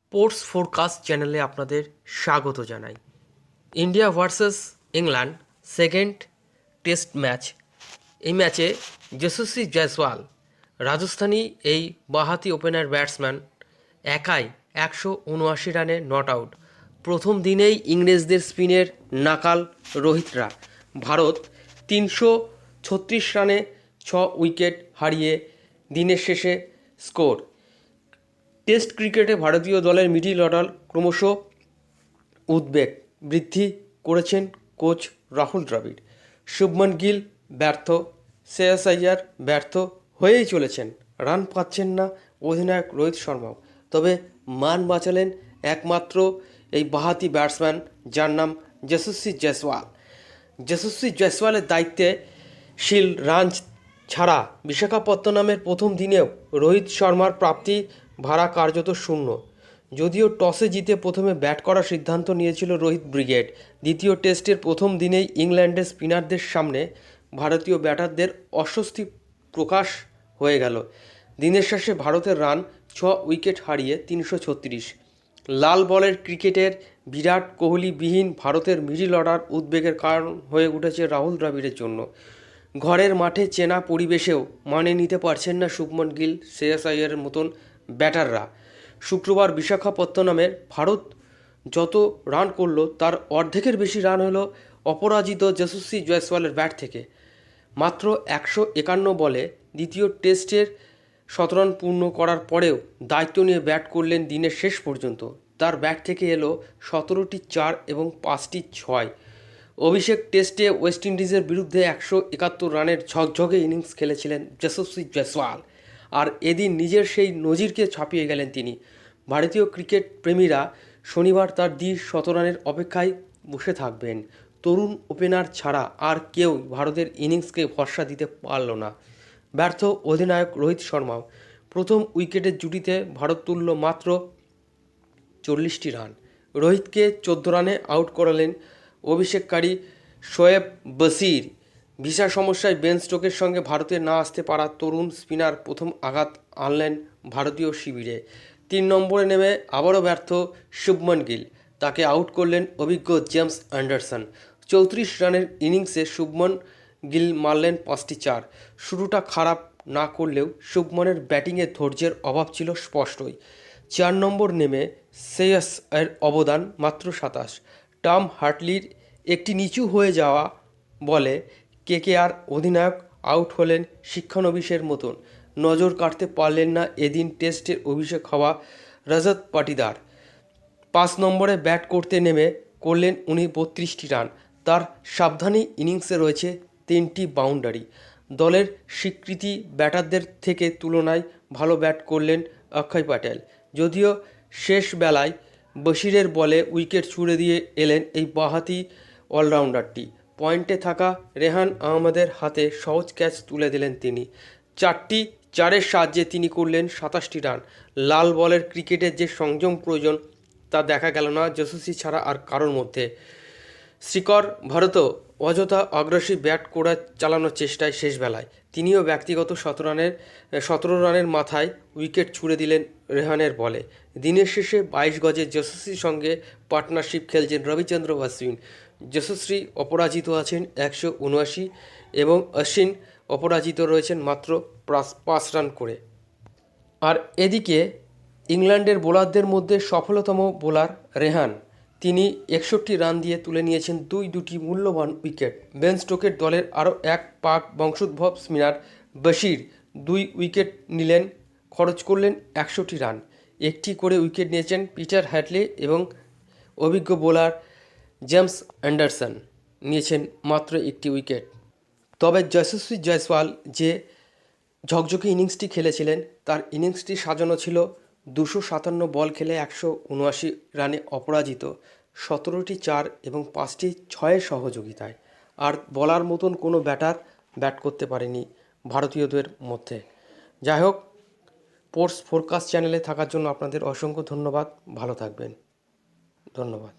Sports forecast চ্যানেলে আপনাদের স্বাগত জানাই। India versus England second test match. এই ম্যাচে যশস্বী জয়সওয়াল রাজস্থানী এই বাঁহাতি ওপেনার ব্যাটসম্যান একাই 179 রানে নট আউট। প্রথম দিনেই ইংরেজদের স্পিনের নাকাল রোহিতরা। ভারত 336 রানে 6 উইকেট হারিয়ে দিনের শেষে স্কোর। টেস্ট ক্রিকেটে ভারতীয় দলের মিডল অর্ডার ক্রমশ উদ্বেগ বৃদ্ধি করেছেন কোচ রাহুল দ্রাবিড়। শুভমন গিল ব্যর্থ, শ্রেয়াস আইয়ার ব্যর্থ হয়েই চলেছেন, রান পাচ্ছেন না অধিনায়ক রোহিত শর্মাও। তবে মান বাঁচালেন একমাত্র এই বাঁহাতি ব্যাটসম্যান যার নাম যশস্বী জয়সওয়াল। যশস্বী জয়সওয়ালের দায়িত্বে শিল রান ছাড়া বিশাখাপত্তনমের প্রথম দিনেও রোহিত শর্মার প্রাপ্তি ভাড়া কার্যত শূন্য। যদিও টসে জিতে প্রথমে ব্যাট করার সিদ্ধান্ত নিয়েছিল রোহিত ব্রিগেড, দ্বিতীয় টেস্টের প্রথম দিনেই ইংল্যান্ডের স্পিনারদের সামনে ভারতীয় ব্যাটারদের অস্বস্তি প্রকাশ হয়ে গেল। দিনের শেষে ভারতের রান 6 উইকেট হারিয়ে 336। লাল বলের ক্রিকেটের বিরাট কোহলিবিহীন ভারতের মিডল অর্ডার উদ্বেগের কারণ হয়ে উঠেছে রাহুল দ্রাবিড়ের জন্য। ঘরের মাঠে চেনা পরিবেশেও মানিয়ে নিতে পারছেন না শুভমন গিল, শ্রেয়াস আইয়ারের মতন ব্যাটাররা। শুক্রবার বিশাখাপত্তনমের ভারত যত রান করলো তার অর্ধেকের বেশি রান হলো অপরাজিত যশস্বী জয়সওয়ালের ব্যাট থেকে। মাত্র 151 বলে দ্বিতীয় টেস্টের 17 রান পূর্ণ করার পরেও দায়িত্ব নিয়ে ব্যাট করলেন দিনের শেষ পর্যন্ত। তার ব্যাট থেকে এলো 17টি 4 এবং 5টি 6। অভিষেক টেস্টে ওয়েস্ট ইন্ডিজের বিরুদ্ধে 171 রানের ঝকঝকে ইনিংস খেলেছিলেন যশস্বী জয়সওয়াল, আর এদিন নিজের সেই নজিরকে ছাপিয়ে গেলেন তিনি। ভারতীয় ক্রিকেট প্রেমীরা শনিবার তার 17 রানের অপেক্ষায় বসে থাকবেন। তরুণ ওপেনার ছাড়া আর কেউ ভারতের ইনিংসকে ভরসা দিতে পারল না। ব্যর্থ অধিনায়ক রোহিত শর্মাও। প্রথম উইকেটের জুটিতে ভারত তুলল মাত্র 40টি রান। রোহিতকে 14 রানে আউট করালেন অভিষেককারী শোয়েব বশির। ভিসা সমস্যায় বেন স্টোকের সঙ্গে ভারতে না আসতে পারা তরুণ স্পিনার প্রথম আঘাত আনলেন ভারতীয় শিবিরে। 3 নম্বরে নেমে আবারও ব্যর্থ শুভমন গিল, তাকে আউট করলেন অভিজ্ঞ জেমস অ্যান্ডারসন। 34 রানের ইনিংসে শুভমন গিল মারলেন 5টি 4। শুরুটা খারাপ না করলেও শুভমনের ব্যাটিংয়ে ধৈর্যের অভাব ছিল স্পষ্টই। 4 নম্বর নেমে শ্রেয়াস এর অবদান মাত্র 27। টম হার্টলির একটি নিচু হয়ে যাওয়া বলে কেকেআর অধিনায়ক আউট হলেন শিক্ষানবিশের মতন। নজর কাটতে পারলেন না এদিন টেস্টের অভিষেক হওয়া রজত পাটিদার। 5 নম্বরে ব্যাট করতে নেমে করলেন উনি 32টি রান। তার সাবধানী ইনিংসে রয়েছে 3টি বাউন্ডারি। দলের স্বীকৃতি ব্যাটারদের থেকে তুলনায় ভালো ব্যাট করলেন অক্ষয় প্যাটেল। যদিও শেষ বেলায় বশিরের বলে উইকেট ছুড়ে দিয়ে এলেন এই বাঁহাতি অলরাউন্ডারটি। পয়েন্টে থাকা রেহান আহমেদের হাতে সহজ ক্যাচ তুলে দিলেন তিনি। 4টি 4-এর সাহায্যে তিনি করলেন 27টি রান। লাল বলের ক্রিকেটের যে সংযম প্রয়োজন তা দেখা গেল না যশস্বী ছাড়া আর কারোর মধ্যে। শিখর ভারতও অযথা অগ্রাসী ব্যাট করা চালানোর চেষ্টায় শেষ বেলায় তিনিও ব্যক্তিগত 17 রানের মাথায় উইকেট ছুড়ে দিলেন রেহানের বলে। দিনের শেষে 22 গজে যশস্বীর সঙ্গে পার্টনারশিপ খেলছেন রবিচন্দ্র অশ্বিন। যশস্বী অপরাজিত আছেন 179 এবং অশ্বিন অপরাজিত রয়েছেন মাত্র 5 রান করে। আর এদিকে ইংল্যান্ডের বোলারদের মধ্যে সফলতম বোলার রেহান, তিনি 61 রান দিয়ে তুলে নিয়েছেন দুটি মূল্যবান উইকেট। বেন স্টোকের দলের আরও এক পাক বংশোদ্ভব স্পিনার বশির 2 উইকেট নিলেন, খরচ করলেন 100টি রান। একটি করে উইকেট নিয়েছেন পিটার হ্যাডলি এবং অভিজ্ঞ বোলার জেমস অ্যান্ডারসন নিয়েছেন মাত্র একটি উইকেট। তবে যশস্বী জয়সওয়াল যে ঝকঝকে ইনিংসটি খেলেছিলেন তার ইনিংসটি সাজানো ছিল 257 বল খেলে 179 রানে অপরাজিত, 17টি 4 এবং 5টি 6-এর সহযোগিতায়। আর বলার মতন কোনো ব্যাটার ব্যাট করতে পারেনি ভারতীয়দের মধ্যে। যাই হোক, স্পোর্টস ফোরকাস্ট চ্যানেলে থাকার জন্য আপনাদের অসংখ্য ধন্যবাদ। ভালো থাকবেন। ধন্যবাদ।